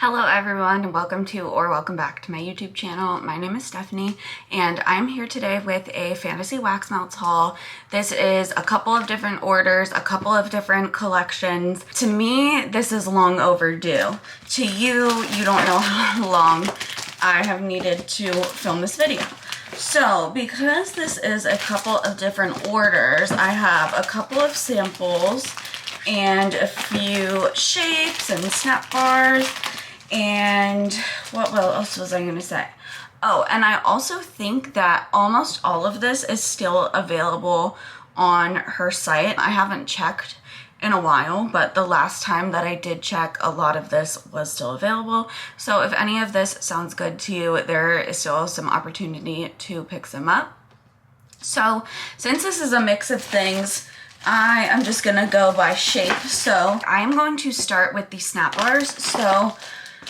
Hello everyone, and welcome back to my YouTube channel. My name is Stephanie and I'm here today with a fantasy wax melts haul. This is a couple of different orders, a couple of different collections. To me, this is long overdue. To you, you don't know how long I have needed to film this video. So because this is a couple of different orders, I have a couple of samples and a few shapes and snap bars. And what else was I going to say? Oh, and I also think that almost all of this is still available on her site. I haven't checked in a while, but the last time that I did check, a lot of this was still available. So if any of this sounds good to you, there is still some opportunity to pick some up. So since this is a mix of things, I am just gonna go by shape. So I am going to start with the snap bars. So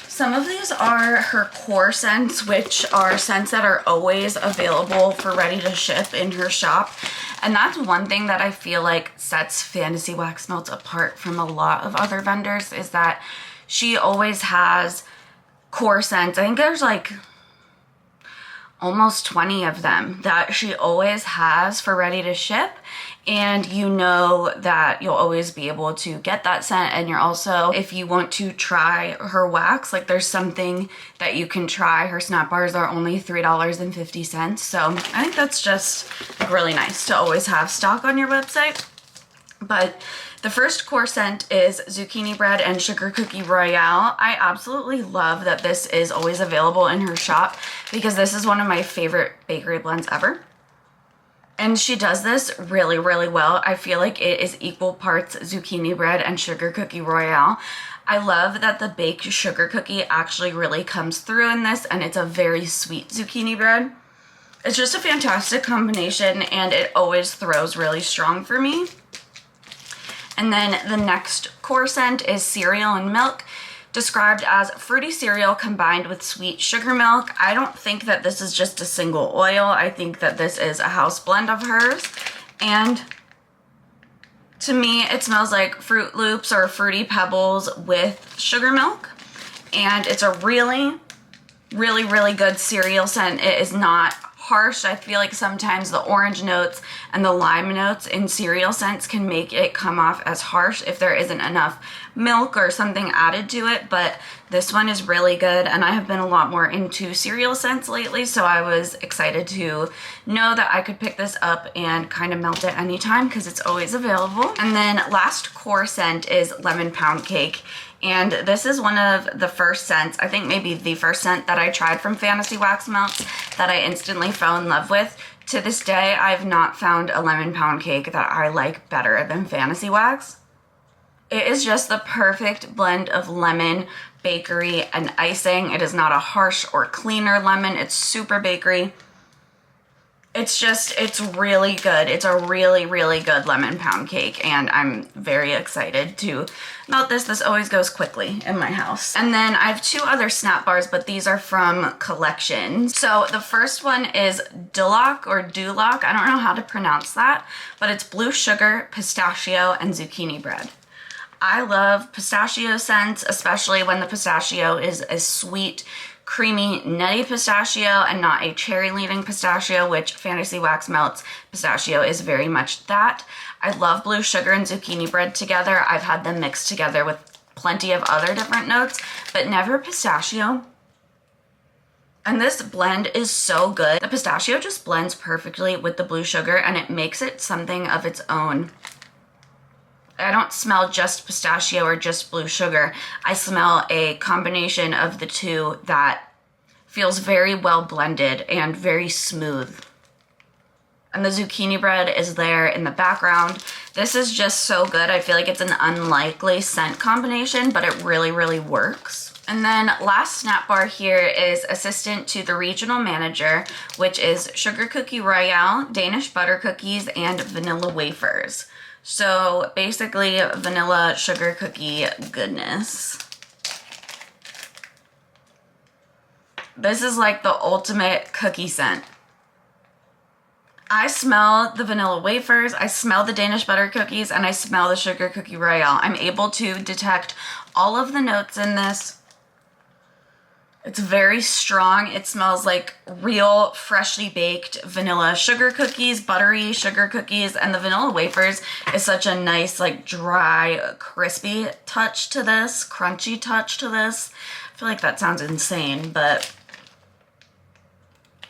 some of these are her core scents, which are scents that are always available for ready to ship in her shop. And that's one thing that I feel like sets Fantasy Wax Melts apart from a lot of other vendors, is that she always has core scents. I think there's like almost 20 of them that she always has for ready to ship, and you know that you'll always be able to get that scent. And you're also, if you want to try her wax, like there's something that you can try. Her snap bars are only $3.50, so I think that's just really nice to always have stock on your website. But the first core scent is Zucchini Bread and Sugar Cookie Royale. I absolutely love that this is always available in her shop because this is one of my favorite bakery blends ever. And she does this really, really well. I feel like it is equal parts Zucchini Bread and Sugar Cookie Royale. I love that the baked sugar cookie actually really comes through in this, and it's a very sweet zucchini bread. It's just a fantastic combination, and it always throws really strong for me. And then the next core scent is Cereal and Milk, described as fruity cereal combined with sweet sugar milk. I don't think that this is just a single oil. I think that this is a house blend of hers. And to me, it smells like Fruit Loops or Fruity Pebbles with sugar milk. And it's a really, really, really good cereal scent. It is not harsh. I feel like sometimes the orange notes and the lime notes in cereal scents can make it come off as harsh if there isn't enough milk or something added to it, but this one is really good. And I have been a lot more into cereal scents lately, so I was excited to know that I could pick this up and kind of melt it anytime because it's always available. And then last core scent is Lemon Pound Cake. And this is one of the first scents, I think maybe the first scent that I tried from Fantasy Wax Melts that I instantly fell in love with. To this day, I've not found a lemon pound cake that I like better than Fantasy Wax. It is just the perfect blend of lemon, bakery, and icing. It is not a harsh or cleaner lemon. It's super bakery. It's really good. It's a really, really good lemon pound cake, and I'm very excited to melt this. This always goes quickly in my house. And then I have two other snap bars, but these are from collections. So the first one is Duloc or Duloc. I don't know how to pronounce that, but it's blue sugar, pistachio, and zucchini bread. I love pistachio scents, especially when the pistachio is a sweet, creamy, nutty pistachio and not a cherry-leaning pistachio, which Fantasy Wax Melts pistachio is very much that. I love blue sugar and zucchini bread together. I've had them mixed together with plenty of other different notes, but never pistachio. And this blend is so good. The pistachio just blends perfectly with the blue sugar, and it makes it something of its own. I don't smell just pistachio or just blue sugar. I smell a combination of the two that feels very well blended and very smooth. And the zucchini bread is there in the background. This is just so good. I feel like it's an unlikely scent combination, but it really, really works. And then last snap bar here is Assistant to the Regional Manager, which is Sugar Cookie Royale, Danish Butter Cookies, and Vanilla Wafers. So basically vanilla sugar cookie goodness. This is like the ultimate cookie scent. I smell the vanilla wafers, I smell the Danish butter cookies, and I smell the Sugar Cookie Royale. I'm able to detect all of the notes in this It's very strong. It smells like real freshly baked vanilla sugar cookies, buttery sugar cookies, and the vanilla wafers is such a nice, like, dry, crispy touch to this, crunchy touch to this. I feel like that sounds insane, but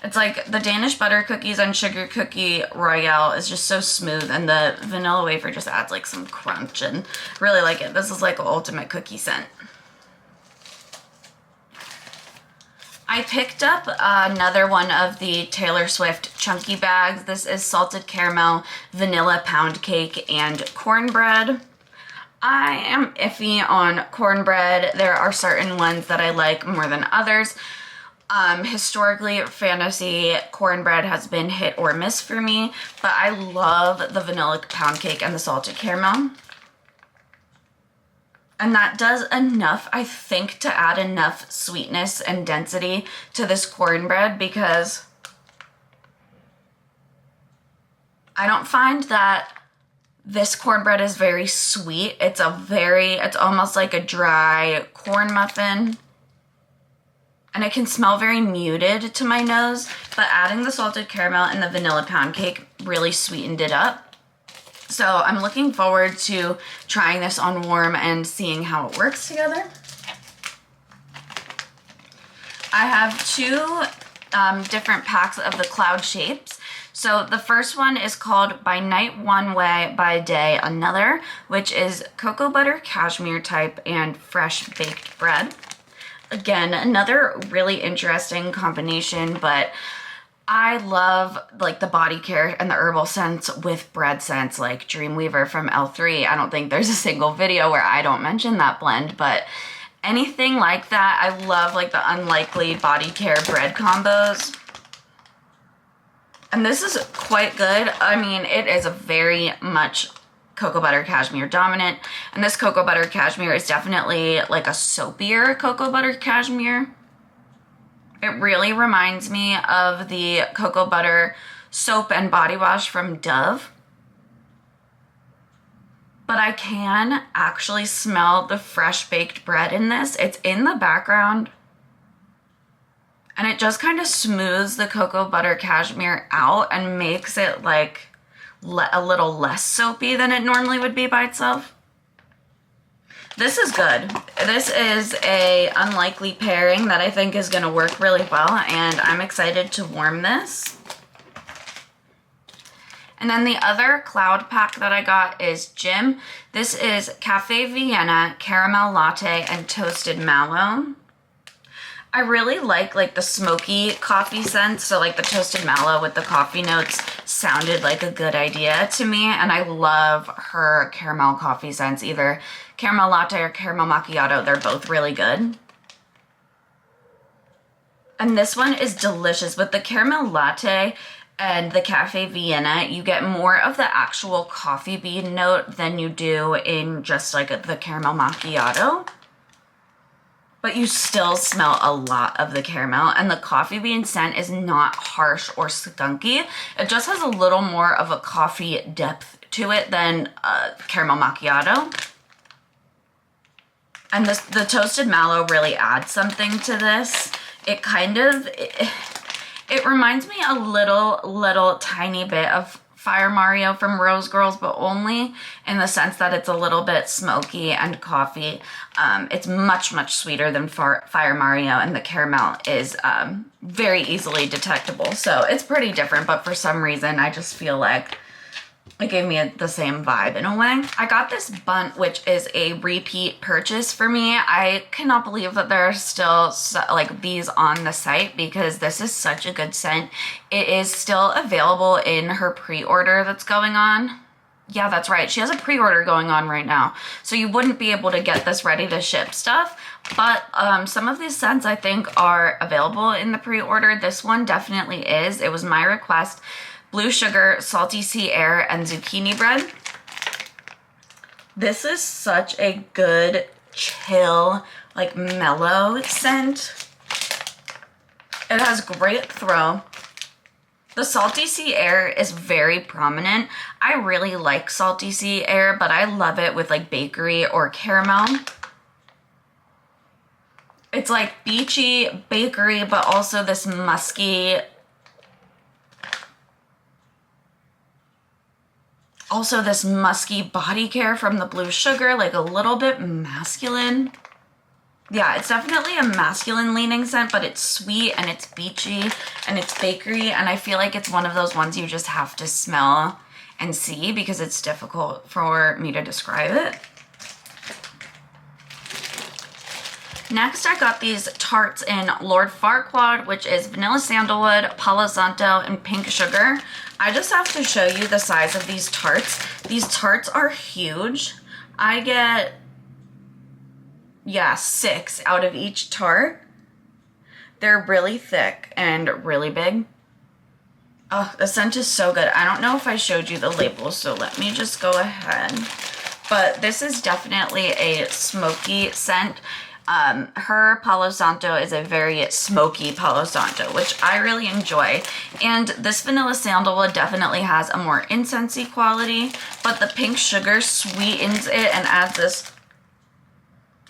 it's like the Danish butter cookies and sugar cookie royale is just so smooth, and the vanilla wafer just adds like some crunch, and really like it. This is like an ultimate cookie scent. I picked up another one of the Taylor Swift chunky bags. This is salted caramel, vanilla pound cake, and cornbread. I am iffy on cornbread. There are certain ones that I like more than others. Historically, fantasy cornbread has been hit or miss for me, but I love the vanilla pound cake and the salted caramel. And that does enough, I think, to add enough sweetness and density to this cornbread, because I don't find that this cornbread is very sweet. It's almost like a dry corn muffin. And it can smell very muted to my nose, but adding the salted caramel and the vanilla pound cake really sweetened it up. So I'm looking forward to trying this on warm and seeing how it works together. I have two different packs of the cloud shapes. So the first one is called By Night One Way, By Day Another, which is cocoa butter cashmere type and fresh baked bread. Again, another really interesting combination, but I love like the body care and the herbal scents with bread scents like Dreamweaver from L3. I don't think there's a single video where I don't mention that blend, but anything like that, I love like the unlikely body care bread combos. And this is quite good. I mean, it is a very much cocoa butter cashmere dominant, and this cocoa butter cashmere is definitely like a soapier cocoa butter cashmere. It really reminds me of the cocoa butter soap and body wash from Dove. But I can actually smell the fresh baked bread in this. It's in the background. And it just kind of smooths the cocoa butter cashmere out and makes it like a little less soapy than it normally would be by itself. This is good. This is a unlikely pairing that I think is going to work really well, and I'm excited to warm this. And then the other cloud pack that I got is Jim. This is Cafe Vienna, caramel latte, and toasted mallow. I really like the smoky coffee scent, so like the toasted mallow with the coffee notes sounded like a good idea to me, and I love her caramel coffee scents, either caramel latte or caramel macchiato. They're both really good. And this one is delicious. With the caramel latte and the Cafe Vienna, you get more of the actual coffee bean note than you do in just like the caramel macchiato. But you still smell a lot of the caramel, and the coffee bean scent is not harsh or skunky. It just has a little more of a coffee depth to it than caramel macchiato. And the toasted mallow really adds something to this. It kind of, it reminds me a little tiny bit of Fire Mario from Rose Girls, but only in the sense that it's a little bit smoky and coffee. It's much sweeter than Fire Mario, and the caramel is very easily detectable. So it's pretty different, but for some reason I just feel like it gave me the same vibe in a way. I got this bunt, which is a repeat purchase for me. I cannot believe that there are still like these on the site, because this is such a good scent. It is still available in her pre-order that's going on. Yeah, that's right. She has a pre-order going on right now. So you wouldn't be able to get this ready to ship stuff. But some of these scents I think are available in the pre-order. This one definitely is. It was my request. Blue sugar, salty sea air, and zucchini bread. This is such a good, chill, like mellow scent. It has great throw. The salty sea air is very prominent. I really like salty sea air, but I love it with like bakery or caramel. It's like beachy, bakery, but also this musky, body care from the blue sugar, like a little bit masculine. Yeah, it's definitely a masculine leaning scent, but it's sweet and it's beachy and it's bakery. And I feel like it's one of those ones you just have to smell and see because it's difficult for me to describe it. Next, I got these tarts in Lord Farquaad, which is vanilla sandalwood, Palo Santo, and pink sugar. I just have to show you the size of these tarts. These tarts are huge. I get, yeah, 6 out of each tart. They're really thick and really big. Oh, the scent is so good. I don't know if I showed you the label, so let me just go ahead. But this is definitely a smoky scent. Her Palo Santo is a very smoky Palo Santo, which I really enjoy. And this vanilla sandalwood definitely has a more incensey quality, but the pink sugar sweetens it and adds this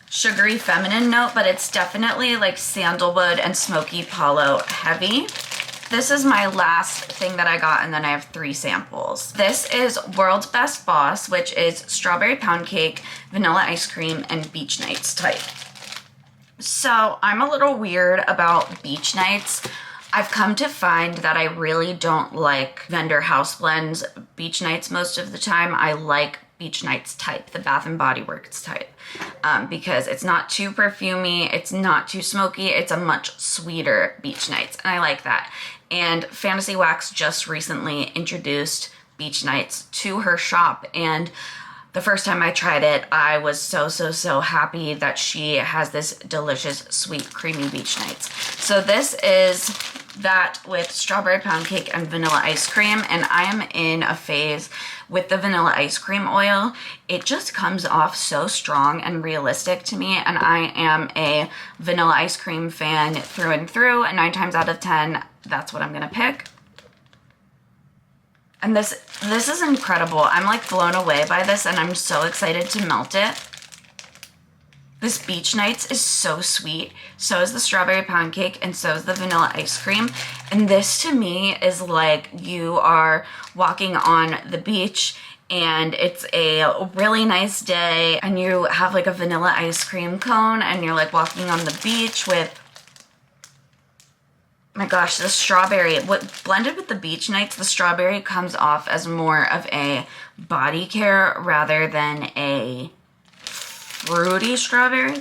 sugary feminine note, but it's definitely like sandalwood and smoky Palo heavy. This is my last thing that I got, and then I have 3 samples. This is World's Best Boss, which is strawberry pound cake, vanilla ice cream, and beach nights type. So I'm a little weird about beach nights. I've come to find that I really don't like vendor house blends beach nights most of the time. I like beach nights type, the Bath & Body Works type, because it's not too perfumey, it's not too smoky, it's a much sweeter beach nights, and I like that. And Fantasy Wax just recently introduced beach nights to her shop, and the first time I tried it, I was so happy that she has this delicious, sweet, creamy beach nights. So this is that with strawberry pound cake and vanilla ice cream, and I am in a phase with the vanilla ice cream oil. It just comes off so strong and realistic to me, and I am a vanilla ice cream fan through and through, and 9 times out of 10, that's what I'm gonna pick. And this is incredible. I'm like blown away by this, and I'm so excited to melt it. This beach nights is so sweet. So is the strawberry pound cake, and so is the vanilla ice cream. And this to me is like you are walking on the beach and it's a really nice day and you have like a vanilla ice cream cone and you're like walking on the beach with, my gosh, the strawberry, what blended with the beach nights, the strawberry comes off as more of a body care rather than a fruity strawberry.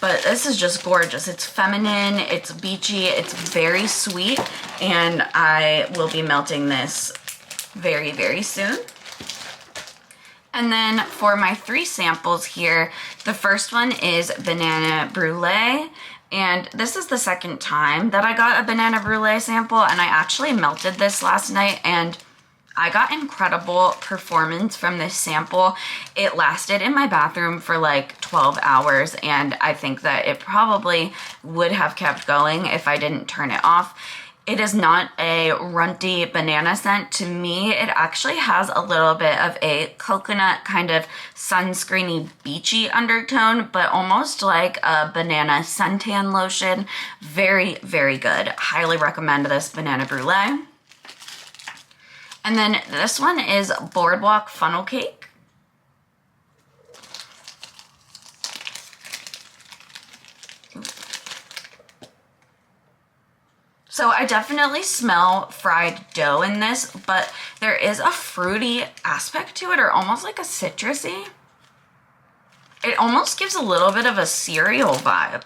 But this is just gorgeous. It's feminine, it's beachy, it's very sweet, and I will be melting this very soon. And then for my 3 samples here, the first one is banana brulee. And this is the second time that I got a banana brulee sample, and I actually melted this last night and I got incredible performance from this sample. It lasted in my bathroom for like 12 hours, and I think that it probably would have kept going if I didn't turn it off. It is not a runty banana scent. To me, it actually has a little bit of a coconut kind of sunscreeny beachy undertone, but almost like a banana suntan lotion. Very good. Highly recommend this banana brulee. And then this one is Boardwalk Funnel Cake. So I definitely smell fried dough in this, but there is a fruity aspect to it, or almost like a citrusy. It almost gives a little bit of a cereal vibe.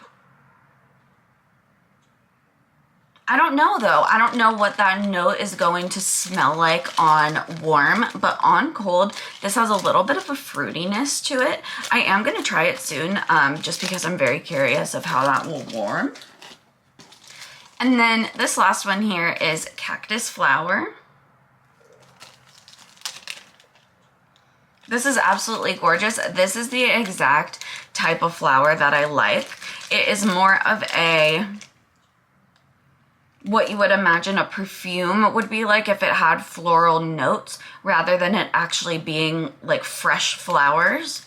I don't know though. I don't know what that note is going to smell like on warm, but on cold, this has a little bit of a fruitiness to it. I am going to try it soon, just because I'm very curious of how that will warm. And then this last one here is Cactus Flower. This is absolutely gorgeous. This is the exact type of flower that I like. It is more of a, what you would imagine a perfume would be like if it had floral notes, rather than it actually being like fresh flowers.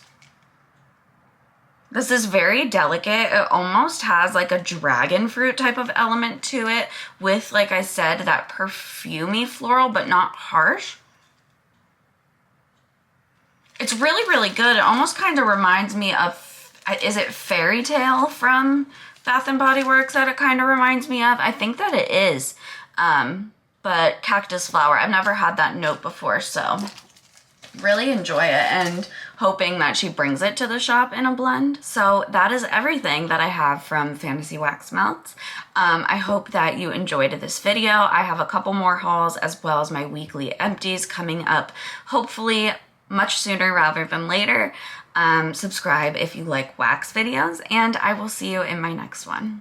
This is very delicate. It almost has like a dragon fruit type of element to it with, like I said, that perfumey floral, but not harsh. It's really, really good. It almost kind of reminds me of, is it Fairy Tale from Bath and Body Works that it kind of reminds me of? I think that it is. But Cactus Flower, I've never had that note before, so really enjoy it and hoping that she brings it to the shop in a blend. So that is everything that I have from Fantasy Wax Melts. I hope that you enjoyed this video. I have a couple more hauls as well as my weekly empties coming up, hopefully much sooner rather than later. Subscribe if you like wax videos, and I will see you in my next one.